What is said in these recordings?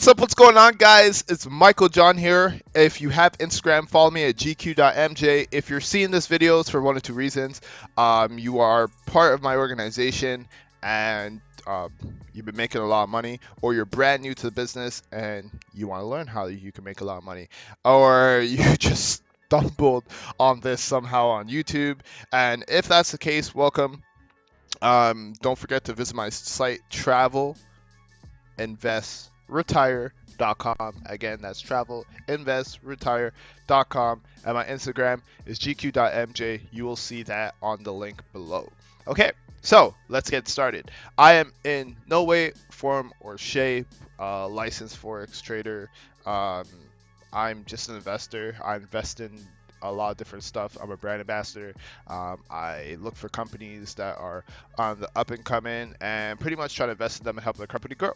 What's up? What's going on, guys? It's Michael John here. If you have Instagram, follow me at gq.mj. If you're seeing this video, it's for one of two reasons. You are part of my organization and you've been making a lot of money, or you're brand new to the business and you want to learn how you can make a lot of money, or you just stumbled on this somehow on YouTube. And if that's the case, welcome. Don't forget to visit my site, travelinvestretire.com. Again, that's travelinvestretire.com. And my Instagram is gq.mj. You will see that on the link below. Okay, so let's get started. I am in no way, form, or shape a licensed Forex trader. Um, I'm just an investor. I invest in a lot of different stuff. I'm a brand ambassador. I look for companies that are on the up and coming and pretty much try to invest in them and help their company grow.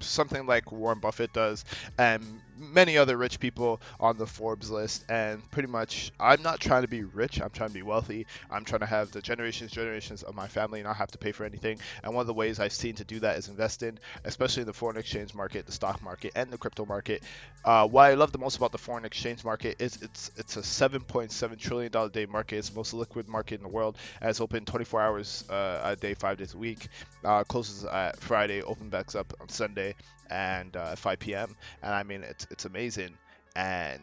Something like Warren Buffett does, and many other rich people on the Forbes list. And pretty much, I'm not trying to be rich. I'm trying to be wealthy. I'm trying to have the generations of my family not have to pay for anything. And one of the ways I've seen to do that is invest in, especially in the foreign exchange market, the stock market, and the crypto market. What I love the most about the foreign exchange market is it's a $7.7 trillion day market. It's the most liquid market in the world, and it's open 24 hours a day, 5 days a week. Closes at Friday, open backs up on Sunday, and 5 p.m. And I mean, it's amazing. And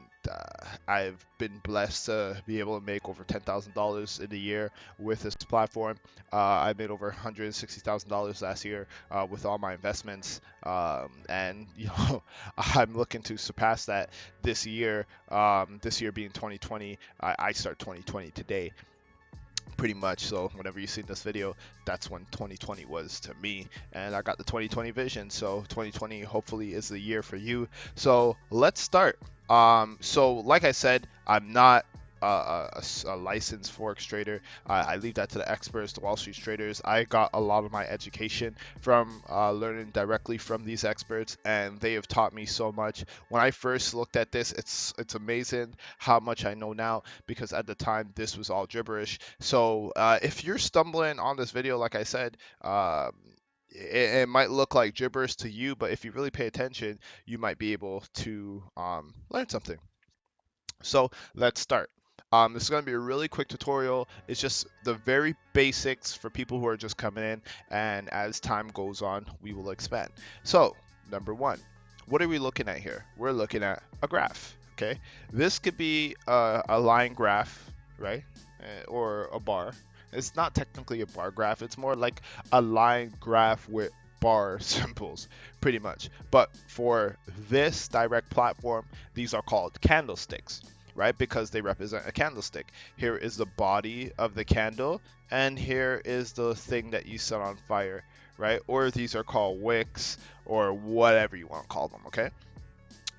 I've been blessed to be able to make over $10,000 in a year with this platform. I made over $160,000 last year with all my investments, and I'm looking to surpass that this year. This year being 2020, I start 2020 today, pretty much. So whenever you see this video, that's when 2020 was to me, and I got the 2020 vision. So 2020 hopefully is the year for you. So let's start. So like I said, I'm not a licensed forex trader. I leave that to the experts, the Wall Street traders. I got a lot of my education from learning directly from these experts, and they have taught me so much. When I first looked at this, it's amazing how much I know now, because at the time this was all gibberish. So if you're stumbling on this video, like I said, it might look like gibberish to you, but if you really pay attention, you might be able to learn something. So let's start. This is going to be a really quick tutorial. It's just the very basics for people who are just coming in, and as time goes on, we will expand. So, number one, what are we looking at here? We're looking at a graph, okay? This could be a line graph, right? Or a bar. It's not technically a bar graph, it's more like a line graph with bar symbols, pretty much. But for this direct platform, these are called candlesticks, right? Because they represent a candlestick. Here is the body of the candle, and here is the thing that you set on fire, right? Or these are called wicks, or whatever you want to call them, okay?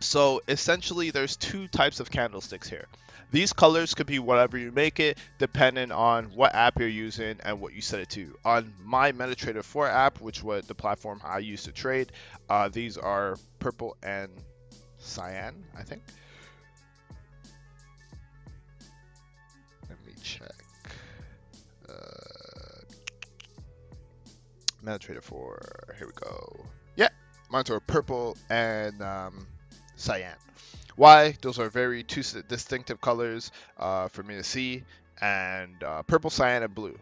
So essentially, there's two types of candlesticks here. These colors could be whatever you make it, depending on what app you're using and what you set it to. On my MetaTrader 4 app, which was the platform I use to trade, these are purple and cyan, I think. Let me check. MetaTrader 4, here we go. Yeah, mine's are purple and cyan. Why? Those are very two distinctive colors for me to see, and purple, cyan, and blue.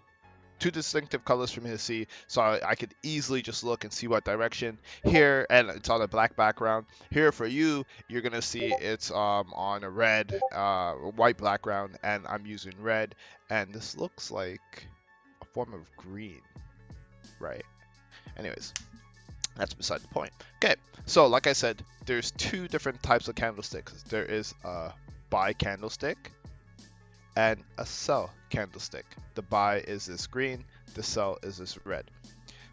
Two distinctive colors for me to see, so I could easily just look and see what direction. Here, and it's on a black background. Here for you, you're gonna see it's on a red, white background, and I'm using red, and this looks like a form of green, right? Anyways, that's beside the point. Okay, so like I said, there's two different types of candlesticks. There is a buy candlestick and a sell candlestick. The buy is this green, the sell is this red.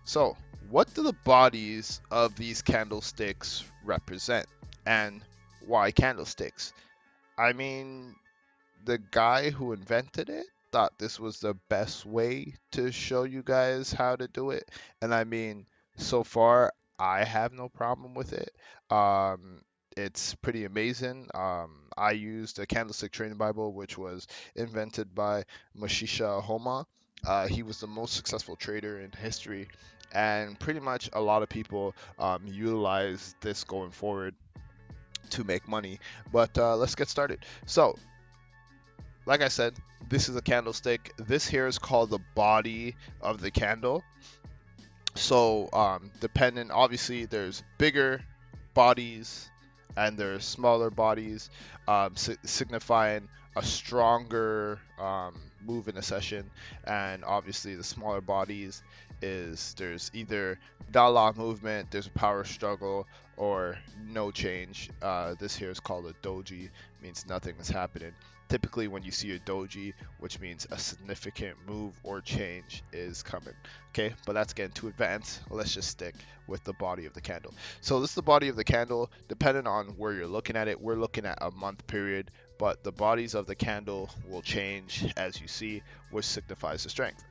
So what do the bodies of these candlesticks represent, and why candlesticks? I mean, the guy who invented it thought this was the best way to show you guys how to do it. And I mean, so far, I have no problem with it. It's pretty amazing. I used a candlestick training Bible, which was invented by Moshisha Homa. He was the most successful trader in history, and pretty much a lot of people utilize this going forward to make money. But let's get started. So, like I said, this is a candlestick. This here is called the body of the candle. So, dependent, obviously, there's bigger bodies and there's smaller bodies, signifying a stronger move in a session. And obviously, the smaller bodies is there's either not a lot of movement, there's a power struggle, or no change. This here is called a doji, means nothing is happening. Typically, when you see a doji, which means a significant move or change is coming. Okay, but that's getting too advanced. Let's just stick with the body of the candle. So this is the body of the candle. Depending on where you're looking at it, we're looking at a month period, but the bodies of the candle will change as you see, which signifies the strength.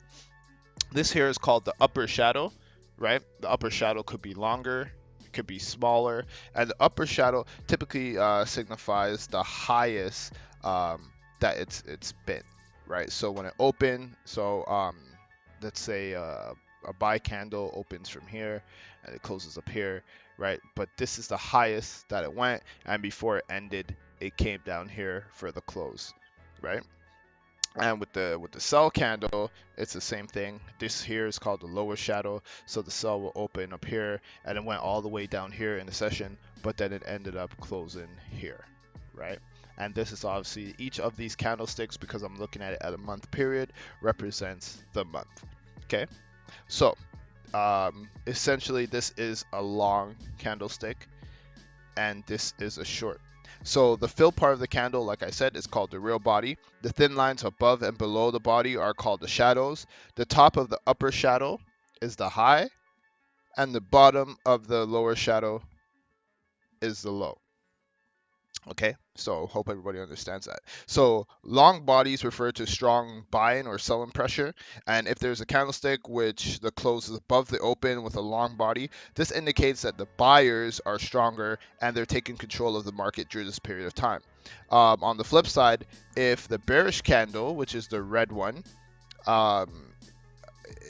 This here is called the upper shadow, right? The upper shadow could be longer, it could be smaller, and the upper shadow typically signifies the highest that it's been, right? So when it opened, so let's say a buy candle opens from here and it closes up here, right? But this is the highest that it went, and before it ended, it came down here for the close, right? And with the sell candle, it's the same thing. This here is called the lower shadow. So the sell will open up here and it went all the way down here in the session, but then it ended up closing here, right? And this is obviously each of these candlesticks, because I'm looking at it at a month period, represents the month. Okay, so essentially this is a long candlestick and this is a short. So the fill part of the candle, like I said, is called the real body. The thin lines above and below the body are called the shadows. The top of the upper shadow is the high, and the bottom of the lower shadow is the low. Okay, so hope everybody understands that. So long bodies refer to strong buying or selling pressure, and if there's a candlestick which the close is above the open with a long body, this indicates that the buyers are stronger and they're taking control of the market during this period of time. On the flip side, if the bearish candle, which is the red one, um,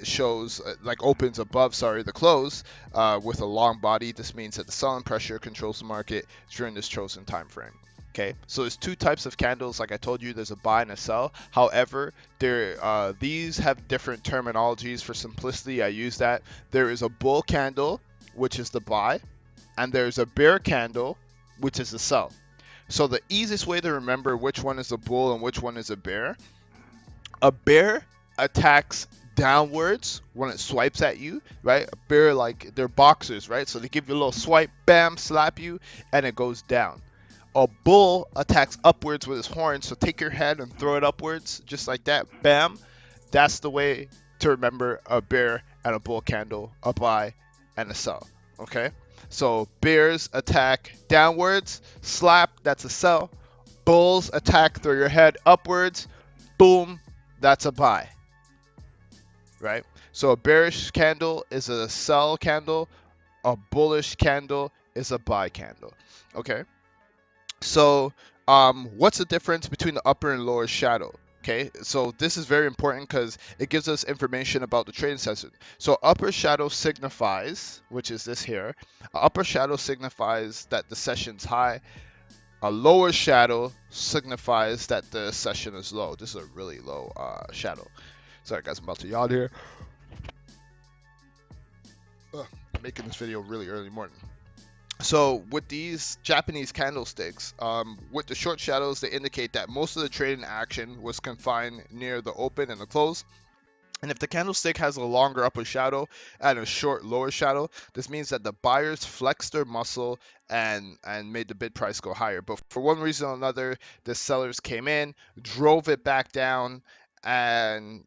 shows like opens above the close with a long body, this means that the selling pressure controls the market during this chosen time frame. Okay, so there's two types of candles. Like I told you, there's a buy and a sell. However, these have different terminologies. For simplicity, I use that. There is a bull candle, which is the buy, and there's a bear candle, which is the sell. So the easiest way to remember which one is a bull and which one is a bear attacks downwards when it swipes at you, right? A bear, like, they're boxers, right? So they give you a little swipe, bam, slap you, and it goes down. A bull attacks upwards with his horns, so take your head and throw it upwards, just like that, bam. That's the way to remember a bear and a bull candle, a buy and a sell, okay? So bears attack downwards, slap, that's a sell. Bulls attack through your head upwards, boom, that's a buy, right? So a bearish candle is a sell candle, a bullish candle is a buy candle. Okay, so what's the difference between the upper and lower shadow? Okay, so this is very important because it gives us information about the trading session. So upper shadow signifies, which is this here, upper shadow signifies that the session's high. A lower shadow signifies that the session is low. This is a really low shadow. Sorry guys, I'm about to yawn here. Ugh, making this video really early morning. So with these Japanese candlesticks, with the short shadows, they indicate that most of the trading action was confined near the open and the close. And if the candlestick has a longer upper shadow and a short lower shadow, this means that the buyers flexed their muscle and made the bid price go higher. But for one reason or another, the sellers came in, drove it back down, and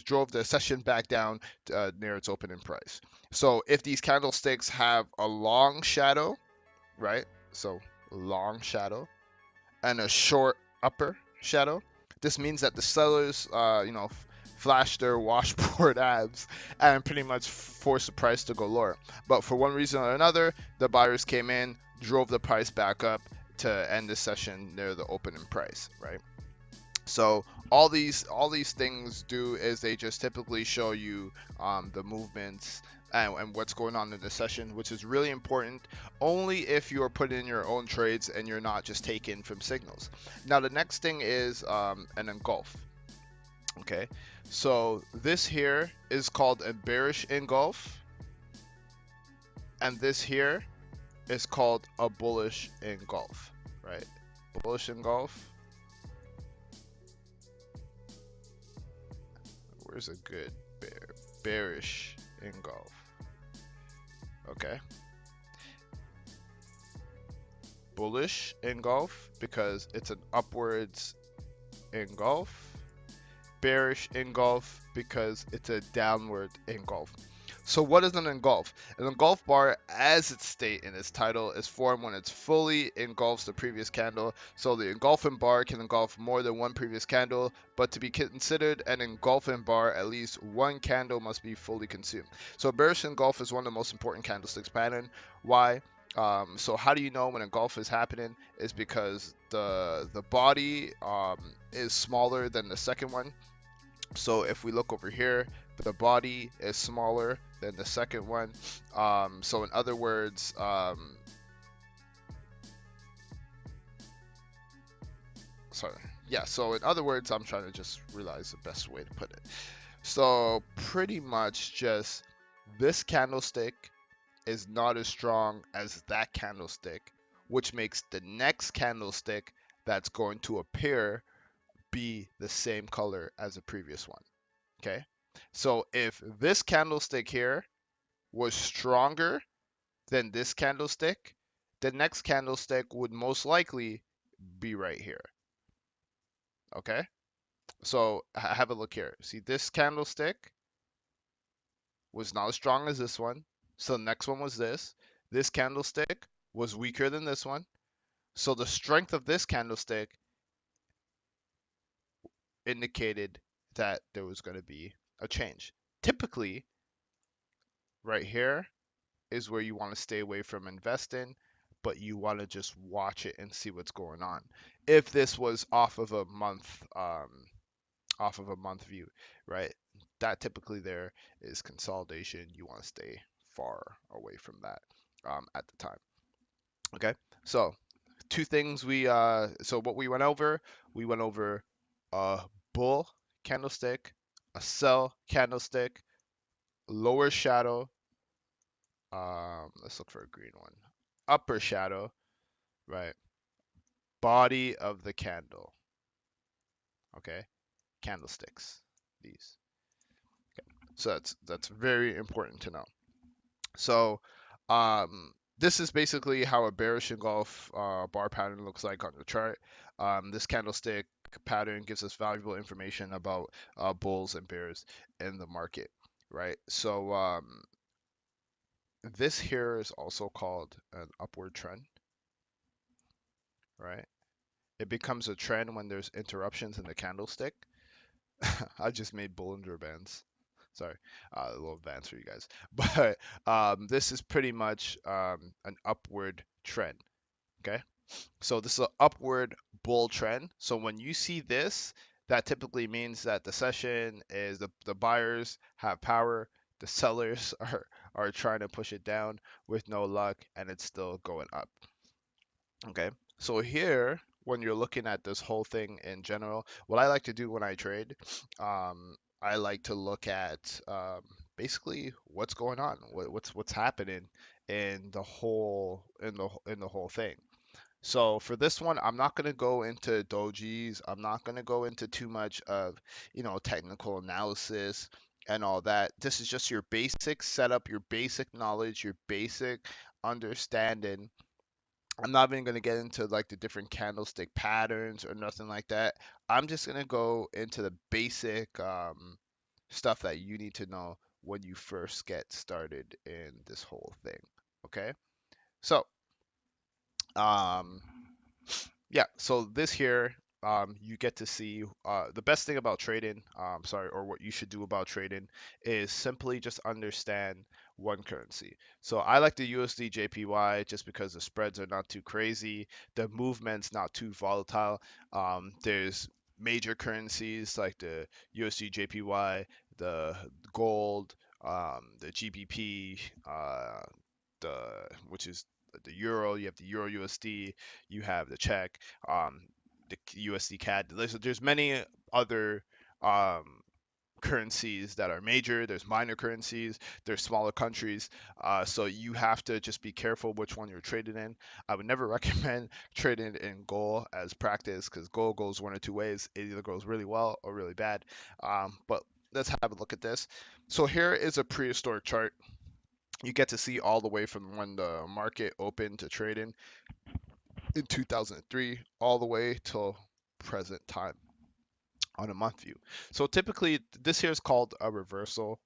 drove the session back down near its opening price. So if these candlesticks have a long shadow, right? So long shadow and a short upper shadow. This means that the sellers, flash their washboard abs and pretty much force the price to go lower. But for one reason or another, the buyers came in, drove the price back up to end the session near the opening price, right? So all these things do is they just typically show you the movements and what's going on in the session, which is really important only if you're putting in your own trades and you're not just taking from signals. Now the next thing is an engulf. Okay, so this here is called a bearish engulf, and this here is called a bullish engulf, right? Bullish engulf. Where's a good bearish engulf? Okay, bullish engulf because it's an upwards engulf. Bearish engulf because it's a downward engulf. So what is an engulf? An engulf bar, as its state in its title, is formed when it's fully engulfs the previous candle. So the engulfing bar can engulf more than one previous candle, but to be considered an engulfing bar, at least one candle must be fully consumed. So bearish engulf is one of the most important candlesticks pattern. Why? So how do you know when engulf is happening? Is because the body is smaller than the second one. So if we look over here, the body is smaller than the second one. So in other words, sorry, yeah. So in other words, I'm trying to just realize the best way to put it. So pretty much just this candlestick is not as strong as that candlestick, which makes the next candlestick that's going to appear be the same color as the previous one. Okay. So if this candlestick here was stronger than this candlestick, the next candlestick would most likely be right here. Okay. So have a look here. See, this candlestick was not as strong as this one. So the next one was this. This candlestick was weaker than this one. So the strength of this candlestick indicated that there was going to be a change. Typically, right here is where you want to stay away from investing, but you want to just watch it and see what's going on. If this was off of a month view, right? That typically there is consolidation. You want to stay far away from that at the time. Okay, so two things so what we went over a bull candlestick, a sell candlestick, lower shadow. Let's look for a green one. Upper shadow, right? Body of the candle. Okay, candlesticks. These. Okay. So that's very important to know. So, this is basically how a bearish engulf bar pattern looks like on the chart. This candlestick pattern gives us valuable information about bulls and bears in the market, right? So, this here is also called an upward trend, right? It becomes a trend when there's interruptions in the candlestick. I just made Bollinger Bands. Sorry, a little advanced for you guys. But this is pretty much an upward trend. Okay, so this is an upward bull trend. So when you see this, that typically means that the session is the buyers have power, the sellers are trying to push it down with no luck, and it's still going up. Okay, so here, when you're looking at this whole thing in general, what I like to do when I trade, I like to look at basically what's going on, what's happening in the whole thing. So for this one, I'm not going to go into dojis. I'm not going to go into too much of, technical analysis and all that. This is just your basic setup, your basic knowledge, your basic understanding. I'm not even going to get into like the different candlestick patterns or nothing like that. I'm just going to go into the basic stuff that you need to know when you first get started in this whole thing. Okay. So, um, yeah, so this here, you get to see the best thing about trading, sorry, or what you should do about trading is simply just understand one currency. So I like the USD JPY just because the spreads are not too crazy, the movement's not too volatile. There's major currencies like the USD JPY, the gold, the GBP, the which is the euro. You have the euro USD. You have the Czech, the USD CAD. There's many other um, currencies that are major. There's minor currencies. There's smaller countries. So you have to just be careful which one you're trading in. I would never recommend trading in gold as practice because gold goes one or two ways. It either goes really well or really bad. But let's have a look at this. So here is a prehistoric chart. You get to see all the way from when the market opened to trading in 2003 all the way till present time on a month view. So typically this here is called a reversal.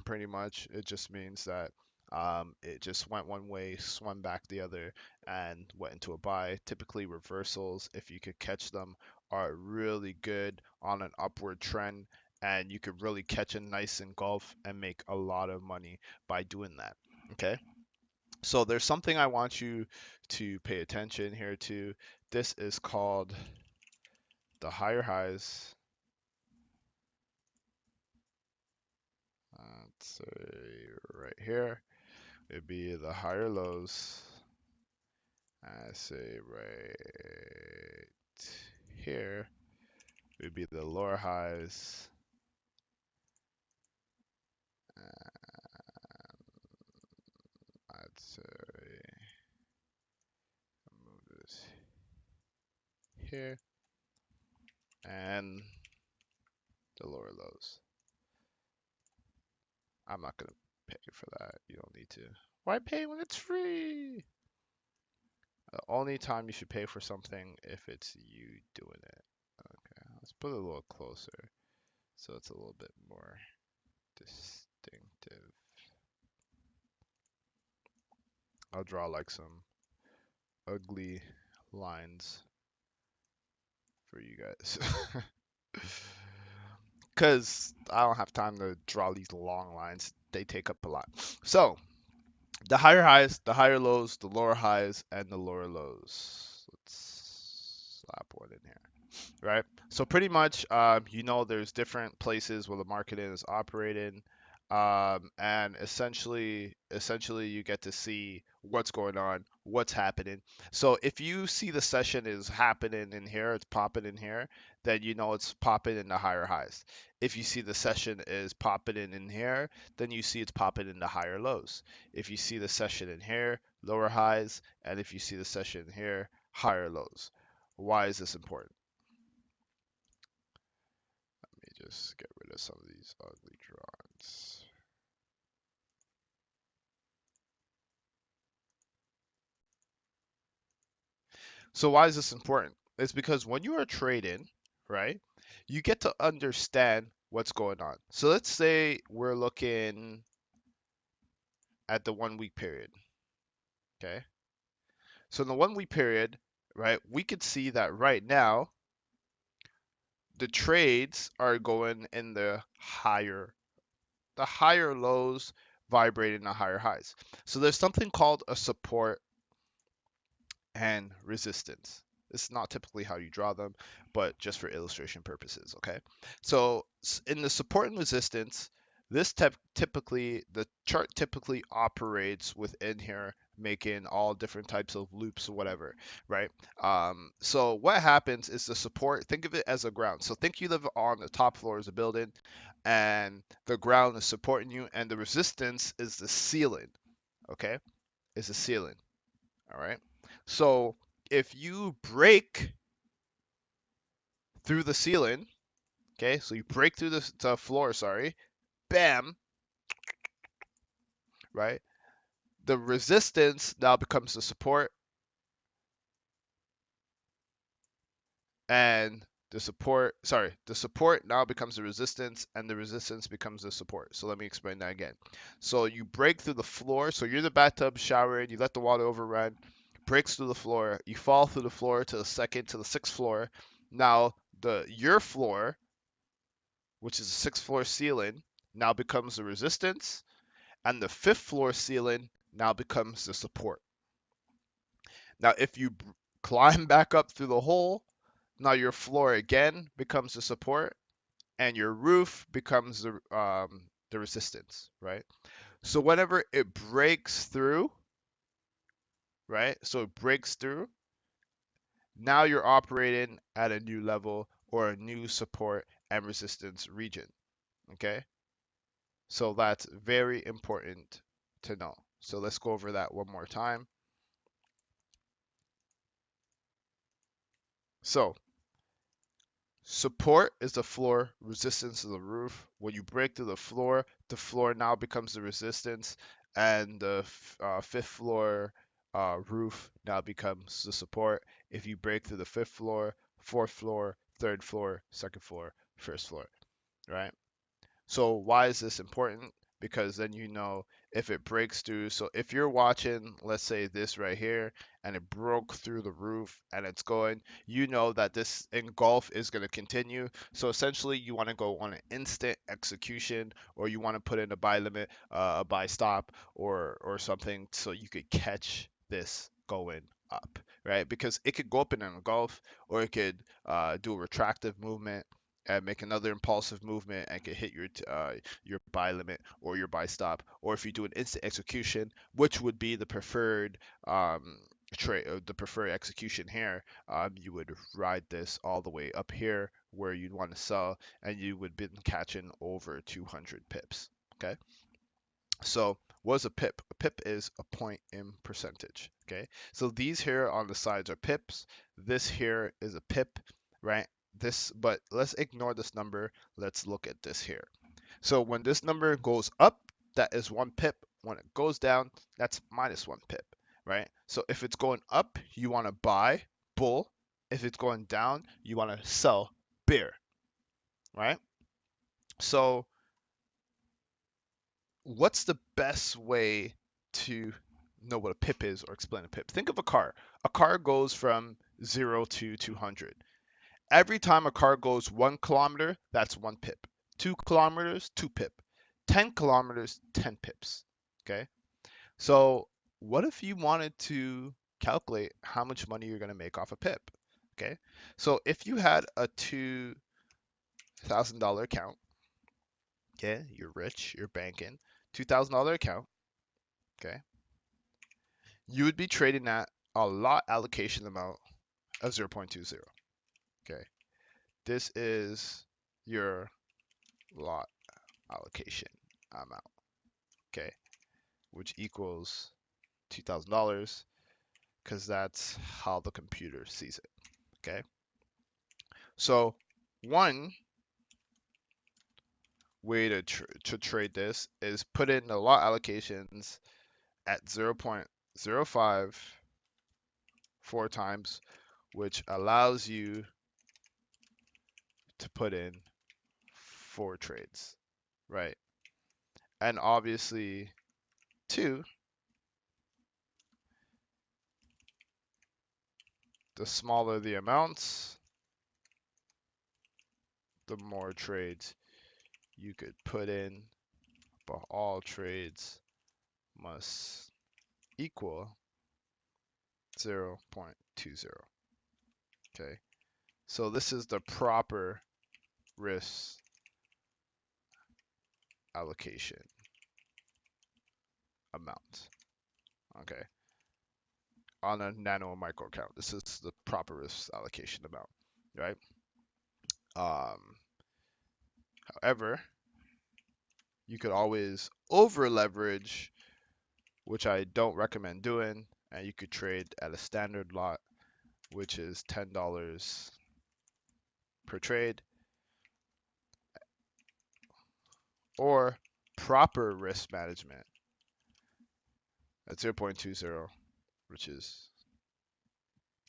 Pretty much it just means that it just went one way, swung back the other, and went into a buy. Typically reversals, if you could catch them, are really good on an upward trend, and you could really catch a nice engulf and make a lot of money by doing that. Okay. So there's something I want you to pay attention here to. This is called the higher highs. Let's say right here, it'd be the higher lows. I say right here, it'd be the lower highs. I'd say move this here and the lower lows. I'm not gonna pay for that. You don't need to. Why pay when it's free? The only time you should pay for something if it's you doing it. Okay, let's put it a little closer so it's a little bit more distinctive. I'll draw like some ugly lines for you guys. Because I don't have time to draw these long lines. They take up a lot. So, the higher highs, the higher lows, the lower highs, and the lower lows. Let's slap one in here. Right? So pretty much, there's different places where the market is operating, and essentially, you get to see what's going on, what's happening. So if you see the session is happening in here, it's popping in here, then you know it's popping in the higher highs. If you see the session is popping in here, then you see it's popping in the higher lows. If you see the session in here, lower highs, and if you see the session here, higher lows. Why is this important? Let me just get rid of some of these ugly drawings. So why is this important? It's because when you are trading, right, you get to understand what's going on. So let's say we're looking at the 1 week period. Okay. So in the 1 week period, right, we could see that right now the trades are going in the higher lows vibrating the higher highs. So there's something called a support and resistance. This is not typically how you draw them, but just for illustration purposes, okay? So in the support and resistance, the chart typically operates within here, making all different types of loops or whatever, right? So what happens is the support, think of it as a ground. So think you live on the top floors of a building and the ground is supporting you and the resistance is the ceiling, okay? Is the ceiling. All right. So if you break through the ceiling, okay, so you break through the floor, sorry, bam, right? The resistance now becomes the support, and the support now becomes the resistance, and the resistance becomes the support. So let me explain that again. So you break through the floor, so you're in the bathtub showering, you let the water overrun, breaks through the floor, you fall through the floor to the sixth floor. Now your floor, which is a sixth floor ceiling, now becomes the resistance, and the fifth floor ceiling now becomes the support. Now, if you climb back up through the hole, Now your floor again becomes the support, and your roof becomes the resistance, right? So whenever it breaks through, right? So it breaks through. Now you're operating at a new level or a new support and resistance region. Okay? So that's very important to know. So let's go over that one more time. So support is the floor, resistance is the roof. When you break through the floor now becomes the resistance, and the fifth floor roof now becomes the support. If you break through the fifth floor, fourth floor, third floor, second floor, first floor, right? So why is this important? Because then you know if it breaks through. So if you're watching, let's say this right here, and it broke through the roof and it's going, you know that this engulf is going to continue. So essentially, you want to go on an instant execution, or you want to put in a buy limit, a buy stop, or something, so you could catch this going up, right? Because it could go up in an engulf, or it could do a retractive movement and make another impulsive movement and can hit your buy limit or your buy stop, or if you do an instant execution, which would be the preferred trade, the preferred execution here, you would ride this all the way up here where you'd want to sell, and you would be catching over 200 pips. Okay. So what is a pip? A pip is a point in percentage. Okay. So these here on the sides are pips. This here is a pip, right? This, but let's ignore this number. Let's look at this here. So when this number goes up, that is 1 pip. When it goes down, that's -1 pip, right? So if it's going up, you want to buy bull. If it's going down, you want to sell bear, right? So what's the best way to know what a pip is or explain a pip? Think of a car. A car goes from 0 to 200. Every time a car goes 1 kilometer, that's 1 pip. 2 kilometers, 2 pip. 10 kilometers, 10 pips. Okay. So what if you wanted to calculate how much money you're going to make off a pip? Okay. So if you had a $2,000 account, okay, you're rich, you're banking, $2,000 account, okay, you would be trading at a lot allocation amount of 0.20. Okay. This is your lot allocation amount. Okay. Which equals $2,000, because that's how the computer sees it. Okay. So one way to trade this is put in the lot allocations at 0.05 times, which allows you to put in 4 trades, right? And obviously, two, the smaller the amounts, the more trades you could put in, but all trades must equal 0.20. Okay, so this is the proper risk allocation amount. Okay, on a nano and micro account, this is the proper risk allocation amount, right? Um, However, you could always over leverage, which I don't recommend doing, and you could trade at a standard lot, which is $10 per trade, or proper risk management at 0.20, which is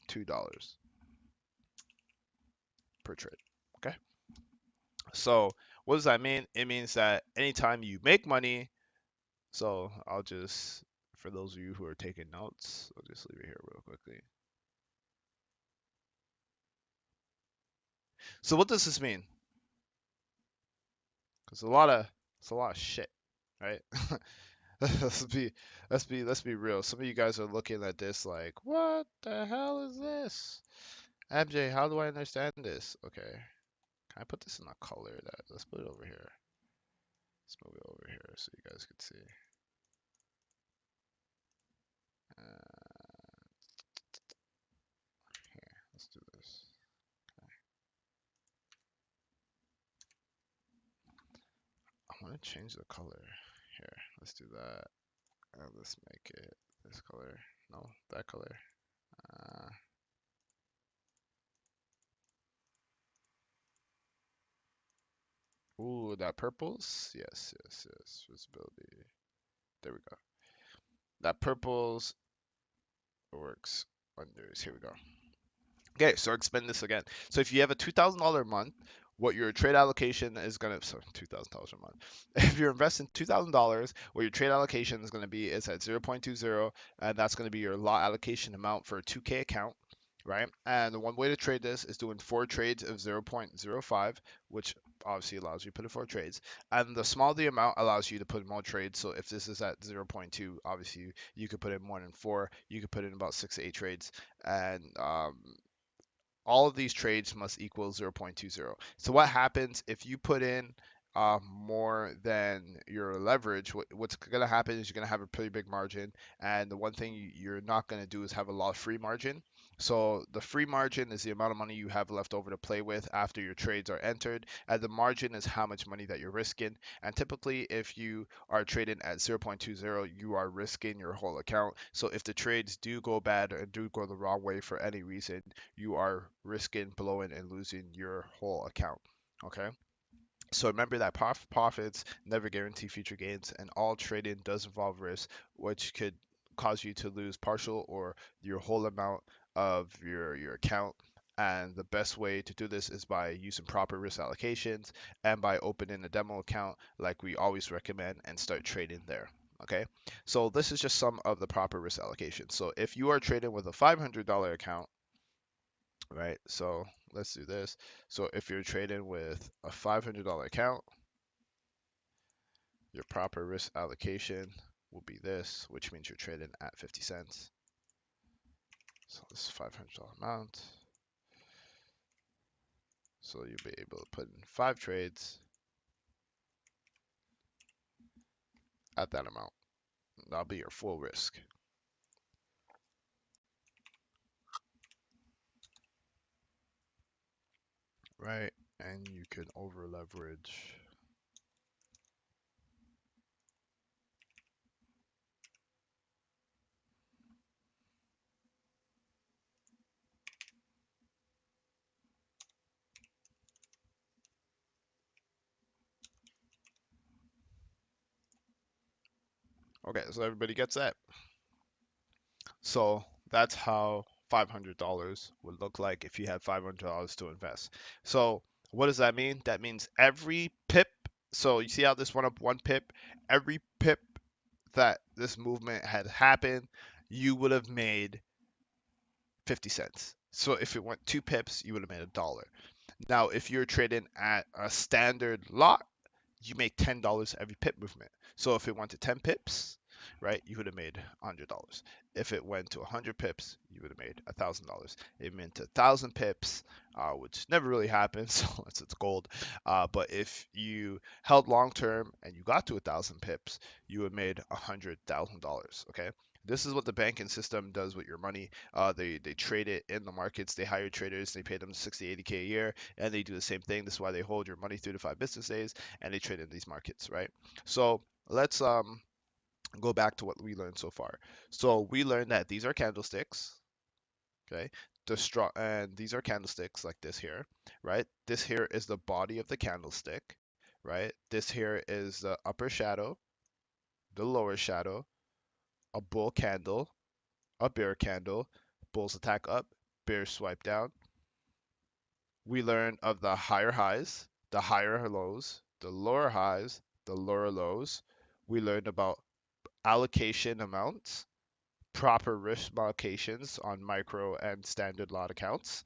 $2 per trade. Okay. So what does that mean? It means that anytime you make money, so I'll just, for those of you who are taking notes, I'll just leave it here real quickly. So what does this mean? Because it's a lot of shit, right? let's be let's be real. Some of you guys are looking at this like, what the hell is this? MJ, how do I understand this? Okay. Can I put this in a color that, let's put it over here. Let's move it over here so you guys can see. Uh, Here, let's do this. Okay. I want to change the color. Here, let's do that. And let's make it this color. No, that color. Uh, Ooh, that purples? Yes, yes, yes. Visibility. There we go. That purples works wonders. Here we go. Okay, so explain this again. So if you have a $2,000 a month, what your trade allocation is gonna, so $2,000 a month. If you're investing $2,000, what your trade allocation is gonna be is at 0.20, and that's gonna be your lot allocation amount for a 2K account, right? And the one way to trade this is doing 4 trades of 0.05, which obviously allows you to put in 4 trades. And the smaller the amount allows you to put in more trades. So if this is at 0.2, obviously you could put in more than 4. You could put in about 6 to 8 trades, and all of these trades must equal 0.20. So what happens if you put in more than your leverage? What's going to happen is you're going to have a pretty big margin, and the one thing you're not going to do is have a lot of free margin. So the free margin is the amount of money you have left over to play with after your trades are entered, and the margin is how much money that you're risking. And typically, if you are trading at 0.20, you are risking your whole account. So if the trades do go bad and do go the wrong way for any reason, you are risking blowing and losing your whole account. Okay. So remember that profits never guarantee future gains, and all trading does involve risk, which could cause you to lose partial or your whole amount of your account. And the best way to do this is by using proper risk allocations and by opening a demo account like we always recommend and start trading there. Okay, so this is just some of the proper risk allocations. So if you are trading with a $500 account, right? So let's do this. So if you're trading with a $500 account, your proper risk allocation will be this, which means you're trading at 50 cents. So this is $500 amount. So you'll be able to put in 5 trades at that amount. That'll be your full risk, right? And you can over leverage. Okay, so everybody gets that. So that's how $500 would look like if you had $500 to invest. So what does that mean? That means every pip. So you see how this went up 1 pip? Every pip that this movement had happened, you would have made 50 cents. So if it went 2 pips, you would have made $1. Now, if you're trading at a standard lot, you make $10 every pip movement. So if it went to 10 pips, right, you would have made $100. If it went to 100 pips, you would have made $1,000. It meant to 1,000 pips, which never really happens unless it's gold. But if you held long term and you got to 1,000 pips, you would have made $100,000. Okay. This is what the banking system does with your money. They trade it in the markets. They hire traders. They pay them 60, 80K a year, and they do the same thing. This is why they hold your money 3 to 5 business days, and they trade in these markets, right? So let's go back to what we learned so far. So we learned that these are candlesticks, okay? And these are candlesticks like this here, right? This here is the body of the candlestick, right? This here is the upper shadow, the lower shadow, a bull candle, a bear candle, bulls attack up, bears swipe down. We learned of the higher highs, the higher lows, the lower highs, the lower lows. We learned about allocation amounts, proper risk allocations on micro and standard lot accounts.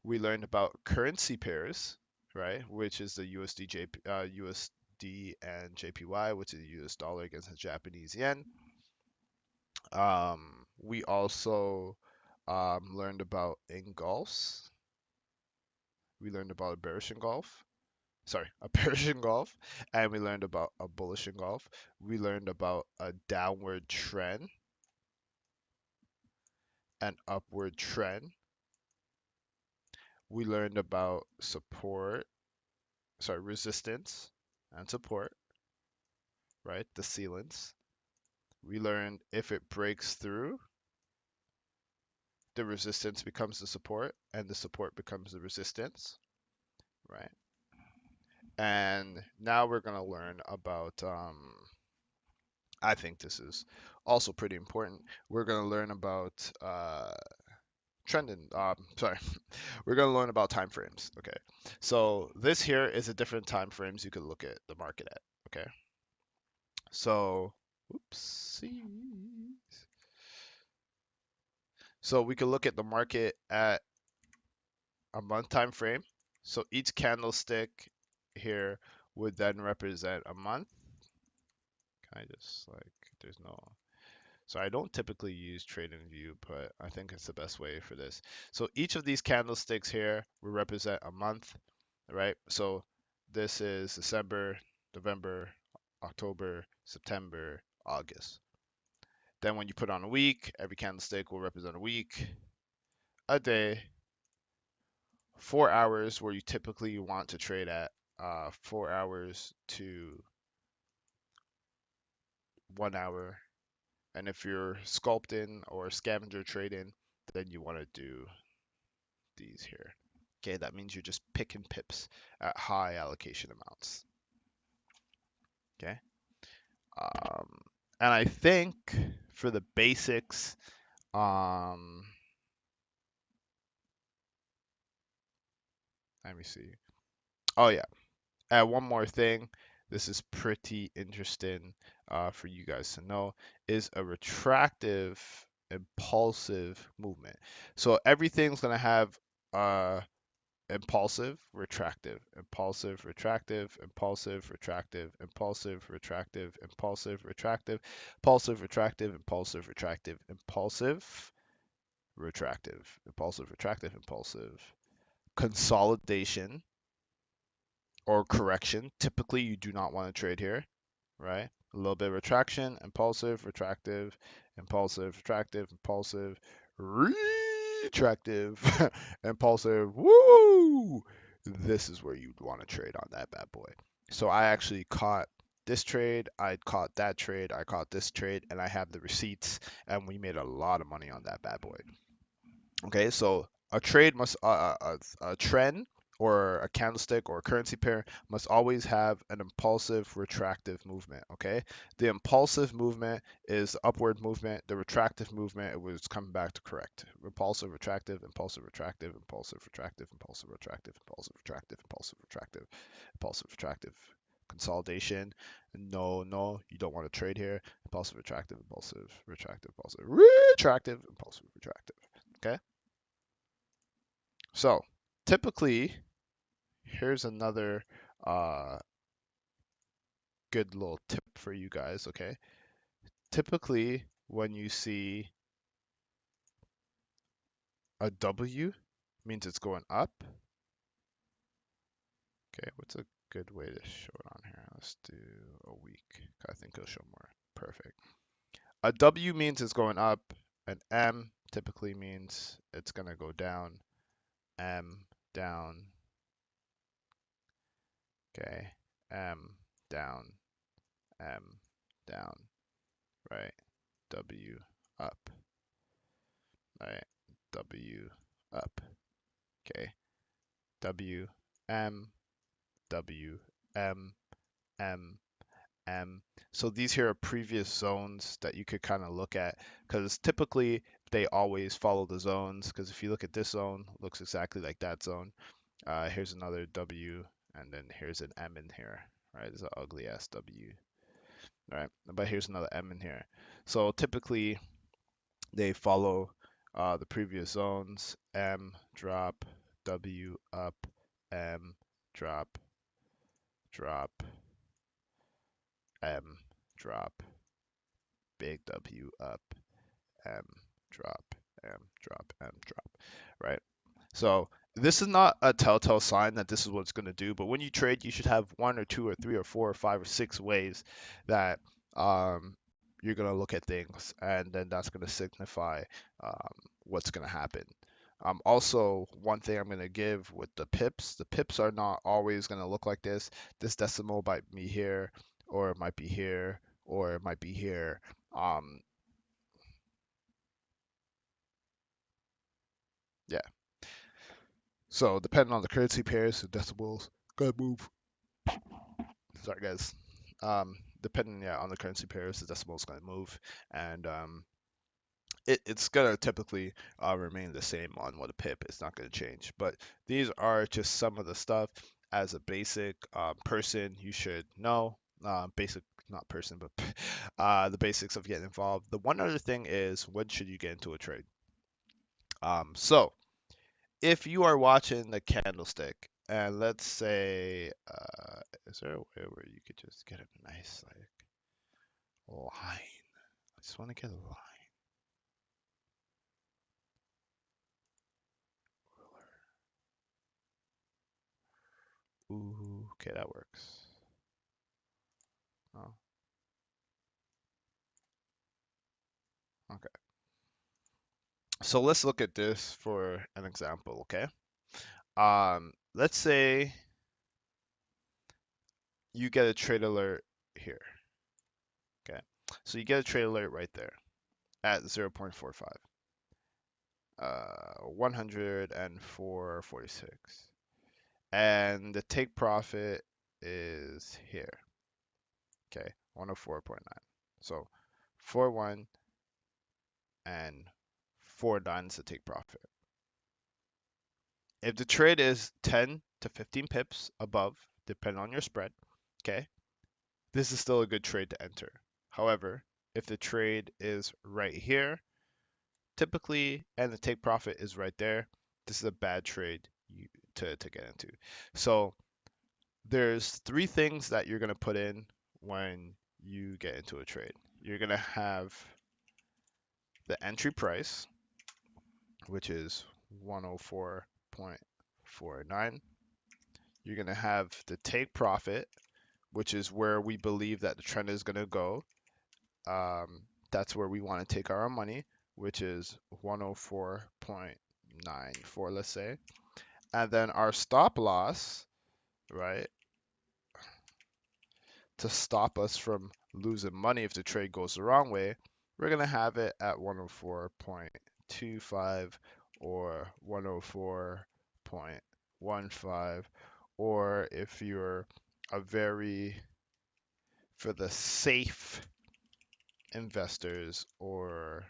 We learned about currency pairs, right, which is the USD and JPY, which is the US dollar against the Japanese yen. We also learned about engulfs. We learned about a bearish engulf. Sorry, a bearish engulf, and we learned about a bullish engulf. We learned about a downward trend, an upward trend. We learned about resistance and support, right? The ceilings. We learned if it breaks through, the resistance becomes the support, and the support becomes the resistance, right? And now we're going to learn about, I think this is also pretty important. We're going to learn about trending. Sorry, we're going to learn about time frames. Okay, so this here is a different time frames you could look at the market at. Okay, so oopsies. So we could look at the market at a month time frame. So each candlestick here would then represent a month. Can I just like, there's no, so I don't typically use trade and view, but I think it's the best way for this. So each of these candlesticks here will represent a month, right? So this is December, November, October, September, August. Then when you put on a week, every candlestick will represent a week, a day, 4 hours where you typically want to trade at, 4 hours to 1 hour. And if you're sculpting or scavenger trading, then you want to do these here. Okay, that means you're just picking pips at high allocation amounts. Okay. Um, and I think for the basics, let me see. Oh yeah. One more thing. This is pretty interesting for you guys to know is a retractive impulsive movement. So everything's gonna have impulsive, retractive, impulsive, retractive, impulsive, retractive, impulsive, retractive, impulsive, retractive, impulsive, retractive, impulsive, retractive, impulsive, retractive, impulsive, retractive, impulsive, consolidation or correction. Typically, you do not want to trade here, right? A little bit of retraction, impulsive, retractive, impulsive, retractive, impulsive, retractive, impulsive, woo! This is where you'd want to trade on that bad boy. So I actually caught this trade, I caught that trade, I caught this trade, and I have the receipts, and we made a lot of money on that bad boy. Okay, so a trade must a trend or a candlestick or a currency pair must always have an impulsive retractive movement. Okay, the impulsive movement is the upward movement. The retractive movement, it was coming back to correct. Impulsive retractive, impulsive retractive, impulsive retractive, impulsive retractive, impulsive retractive, impulsive retractive, impulsive retractive. Consolidation. No, no, you don't want to trade here. Impulsive retractive, impulsive retractive, impulsive retractive, impulsive retractive. Okay. So typically, here's another uh, good little tip for you guys, okay? Typically, when you see a W, means it's going up. Okay, what's a good way to show it on here? Let's do a week. I think it'll show more. Perfect. A W means it's going up. An M typically means it's going to go down. M, down. Okay, M, down. M, down. Right? W, up. Right? W, up. Okay. W, M, W, M, M, M. So these here are previous zones that you could kind of look at because typically they always follow the zones. Because if you look at this zone, it looks exactly like that zone. Here's another W, and then here's an M in here. Right? It's an ugly ass W. All right, but here's another M in here. So typically they follow the previous zones. M, drop, W, up, M, drop, drop, M, drop, big W, up, M, drop, M, drop, M, drop, right? So this is not a telltale sign that this is what it's going to do, but when you trade, you should have one or two or three or four or five or six ways that you're going to look at things, and then that's going to signify what's going to happen. Also, one thing I'm going to give with the pips are not always going to look like this. This decimal might be here, or it might be here, or it might be here. Um, yeah. So depending on the currency pairs, the decimals gonna move. Sorry, guys. Depending on the currency pairs, the decimal is gonna move, and it's gonna typically remain the same on what a pip. It's not gonna change. But these are just some of the stuff as a basic person you should know. Basic, not person, but the basics of getting involved. The one other thing is when should you get into a trade? So if you are watching the candlestick, and let's say, is there a way where you could just get a nice like line? I just want to get a line. Ooh, okay, that works. Oh, okay. So let's look at this for an example, okay? Let's say you get a trade alert here, okay? So you get a trade alert right there at 0.45, 104.46. And the take profit is here. Okay, 104.9. So 4.1 and 4.9 is the take profit. If the trade is 10 to 15 pips above, depending on your spread, okay, this is still a good trade to enter. However, if the trade is right here, typically, and the take profit is right there, this is a bad trade to get into. So there's three things that you're going to put in when you get into a trade. You're going to have the entry price, which is 104.49. You're going to have the take profit, which is where we believe that the trend is going to go. That's where we want to take our money, which is 104.94, let's say. And then our stop loss, right, to stop us from losing money if the trade goes the wrong way, we're going to have it at 104.25 or 104.15. Or if you're a very, for the safe investors or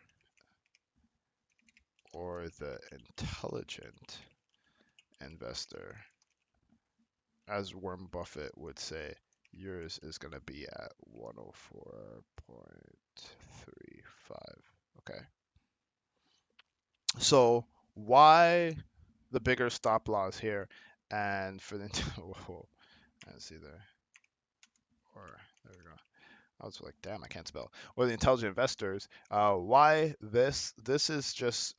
the intelligent investor, as Warren Buffett would say, yours is going to be at 104.35. Okay. So why the bigger stop loss here? And for the whoa, let's see there. Or there we go. I was like, damn, I can't spell. Or the intelligent investors. Why this? This is just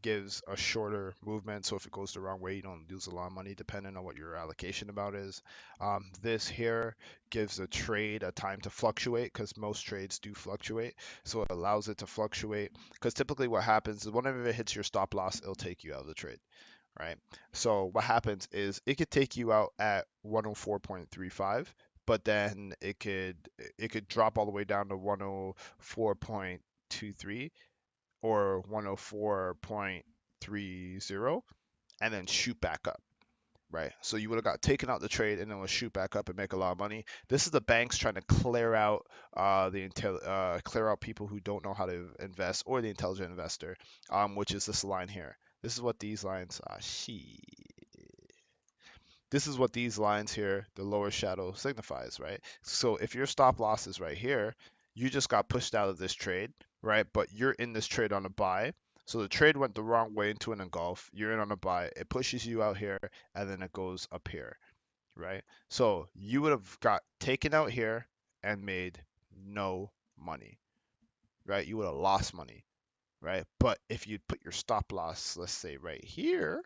gives a shorter movement. So if it goes the wrong way, you don't lose a lot of money, depending on what your allocation about is. This here gives a trade a time to fluctuate because most trades do fluctuate. So it allows it to fluctuate. Because typically what happens is whenever it hits your stop loss, it'll take you out of the trade. Right. So what happens is it could take you out at 104.35, but then it could drop all the way down to 104.23 or 104.30 and then shoot back up. Right. So you would have got taken out the trade and then will shoot back up and make a lot of money. This is the banks trying to clear out clear out people who don't know how to invest or the intelligent investor, which is this line here. This is what these lines this is what these lines here, the lower shadow signifies, right? So if your stop loss is right here, you just got pushed out of this trade, right? But you're in this trade on a buy. So the trade went the wrong way into an engulf. You're in on a buy. It pushes you out here and then it goes up here, right? So you would have got taken out here and made no money, right? You would have lost money, right? But if you put your stop loss, let's say right here,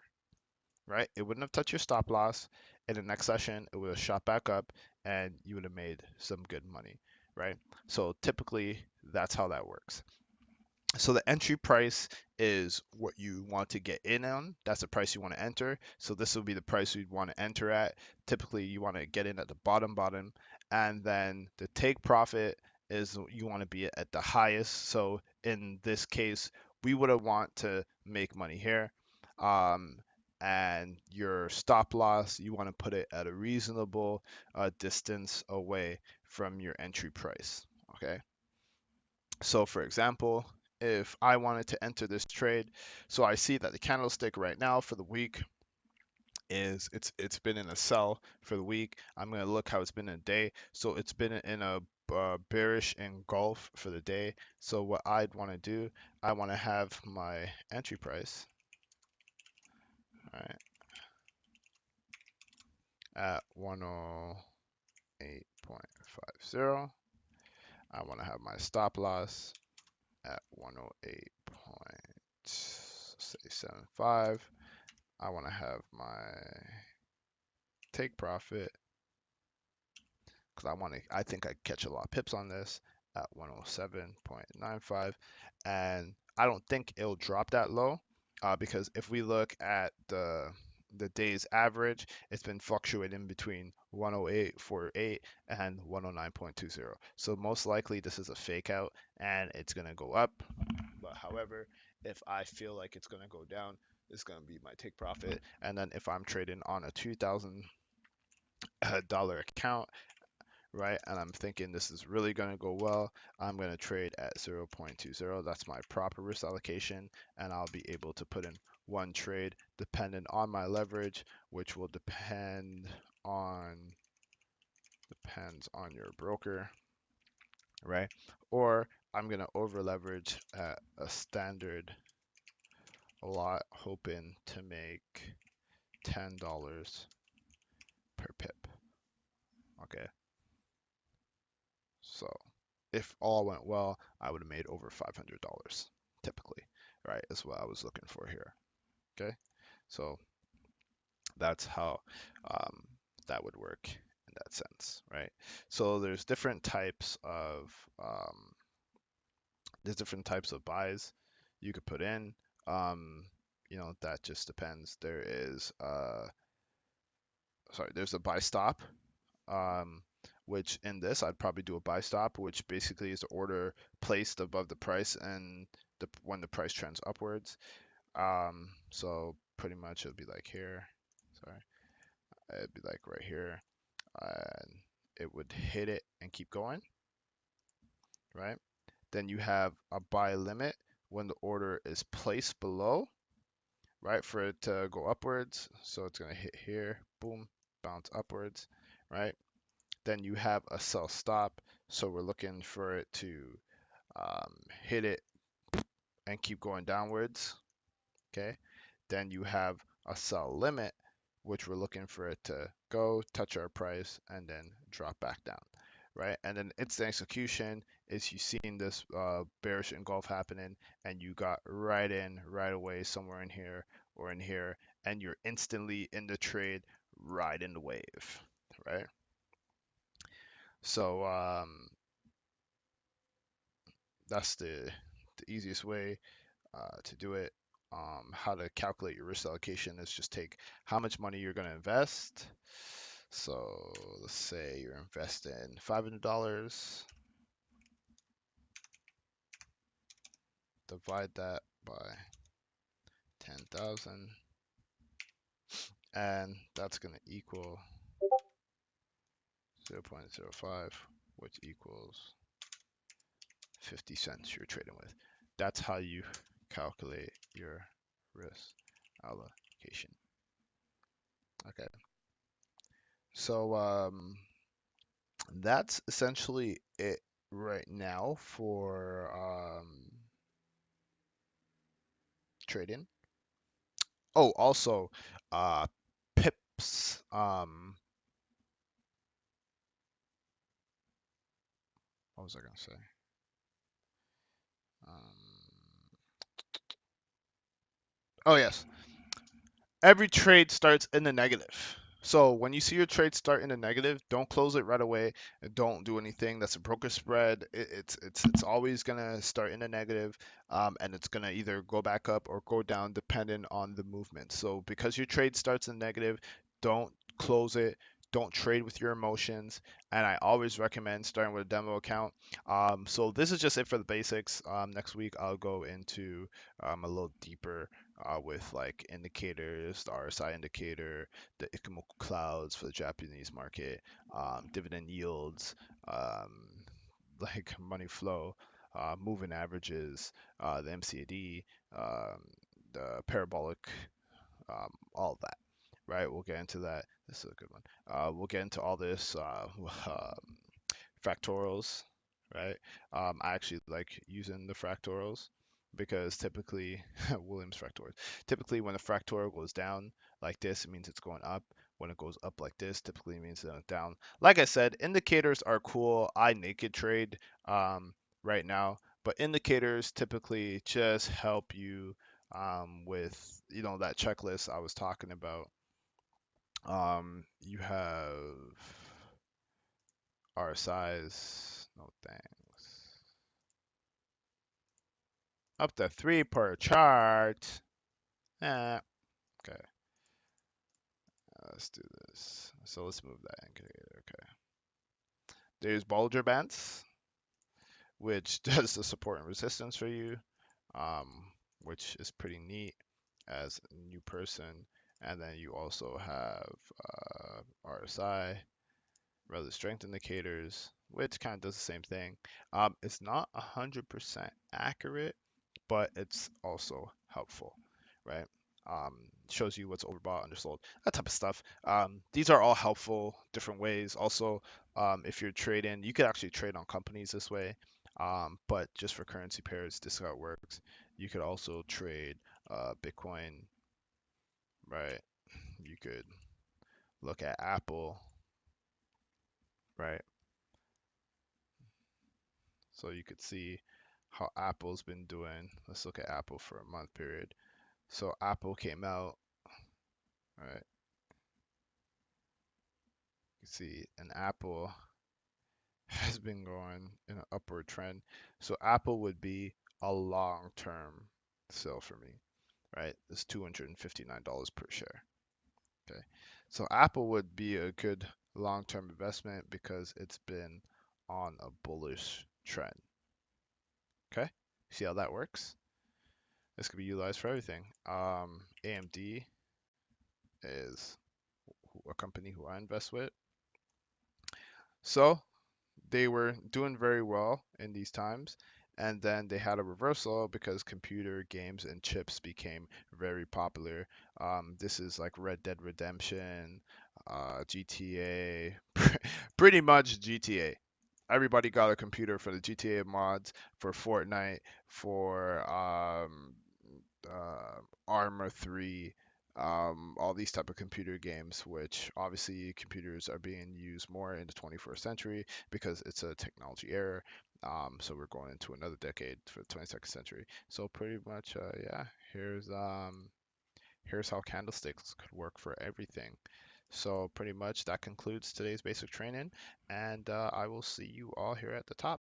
right, it wouldn't have touched your stop loss. In the next session, it would have shot back up and you would have made some good money, right? So typically that's how that works. So the entry price is what you want to get in on. That's the price you want to enter. So this will be the price you'd want to enter at. Typically, you want to get in at the bottom, and then the take profit is you want to be at the highest. So in this case, we would have want to make money here. And your stop loss, you want to put it at a reasonable distance away from your entry price. Okay. So for example, if I wanted to enter this trade, so I see that the candlestick right now for the week is it's been in a sell for the week. I'm gonna look how it's been in a day. So it's been in a bearish engulf for the day. So what I'd want to do, I want to have my entry price, all right, at 108.50. I want to have my stop loss at 108.75. I want to have my take profit because I think I catch a lot of pips on this at 107.95, and I don't think it'll drop that low because if we look at the day's average, it's been fluctuating between 108.48 and 109.20. So most likely this is a fake out and it's gonna go up. But however, if I feel like it's gonna go down, it's gonna be my take profit. And then if I'm trading on a $2,000 account, right, and I'm thinking this is really going to go well, I'm going to trade at 0.20. That's my proper risk allocation, and I'll be able to put in one trade dependent on my leverage, which will depends on your broker, right? Or I'm going to over leverage at a standard lot, hoping to make $10 per pip. Okay, so if all went well, I would have made over $500 typically, right? Is what I was looking for here. Okay, so that's how um, that would work in that sense, right? So there's different types of buys you could put in. Um, that just depends. There's a buy stop, um, which in this I'd probably do a buy stop, which basically is the order placed above the price and when the price trends upwards. So pretty much it'd be like here. Sorry, it'd be like right here, and it would hit it and keep going, right? Then you have a buy limit when the order is placed below, right, for it to go upwards. So it's gonna hit here, boom, bounce upwards, right? Then you have a sell stop. So we're looking for it to hit it and keep going downwards. Okay. Then you have a sell limit, which we're looking for it to go, touch our price, and then drop back down. Right. And then instant execution is you seen this bearish engulf happening and you got right in right away somewhere in here or in here, and you're instantly in the trade, riding the wave. Right. So that's the easiest way to do it. How to calculate your risk allocation is just take how much money you're going to invest. So let's say you're investing $500, divide that by 10,000, and that's going to equal 0.05, which equals 50 cents you're trading with. That's how you calculate your risk allocation. Okay. So that's essentially it right now for trading. Oh, also, uh, pips. What was I gonna say? Um, Oh yes, every trade starts in the negative. So when you see your trade start in the negative, don't close it right away. And don't do anything. That's a broker spread. It's always gonna start in the negative, and it's gonna either go back up or go down depending on the movement. So because your trade starts in negative, don't close it. Don't trade with your emotions. And I always recommend starting with a demo account. So this is just it for the basics. Next week I'll go into a little deeper with like indicators, the RSI indicator, the Ichimoku clouds for the Japanese market, dividend yields, um, like money flow, moving averages, the MCAD, um, the parabolic, all of that. Right, we'll get into that. This is a good one. We'll get into all this fractals, right? I actually like using the fractals because typically Williams fractals. Typically, when a fractal goes down like this, it means it's going up. When it goes up like this, typically it means it's down. Like I said, indicators are cool. I naked trade right now, but indicators typically just help you with that checklist I was talking about. You have RSIs, no thanks. Up to 3 per chart. Okay. Let's do this. So let's move that indicator. Okay. There's Bollinger Bands, which does the support and resistance for you, um, which is pretty neat as a new person. And then you also have RSI, relative strength indicators, which kind of does the same thing. It's not 100% accurate, but it's also helpful, right? Shows you what's overbought, undersold, that type of stuff. These are all helpful, different ways. Also, if you're trading, you could actually trade on companies this way. But just for currency pairs, this is how it works. You could also trade Bitcoin, right? You could look at Apple, right? So you could see how Apple's been doing. Let's look at Apple for a month period. So Apple came out, right? You see an Apple has been going in an upward trend. So Apple would be a long-term sell for me, right? It's $259 per share. Okay. So Apple would be a good long-term investment because it's been on a bullish trend. Okay. See how that works? This could be utilized for everything. AMD is a company who I invest with. So they were doing very well in these times, and then they had a reversal because computer games and chips became very popular. This is like Red Dead Redemption, GTA, pretty much GTA. Everybody got a computer for the GTA mods, for Fortnite, for Armor 3, all these type of computer games, which obviously computers are being used more in the 21st century because it's a technology era. So we're going into another decade for the 22nd century. So pretty much, yeah, here's how candlesticks could work for everything. So pretty much that concludes today's basic training, and I will see you all here at the top.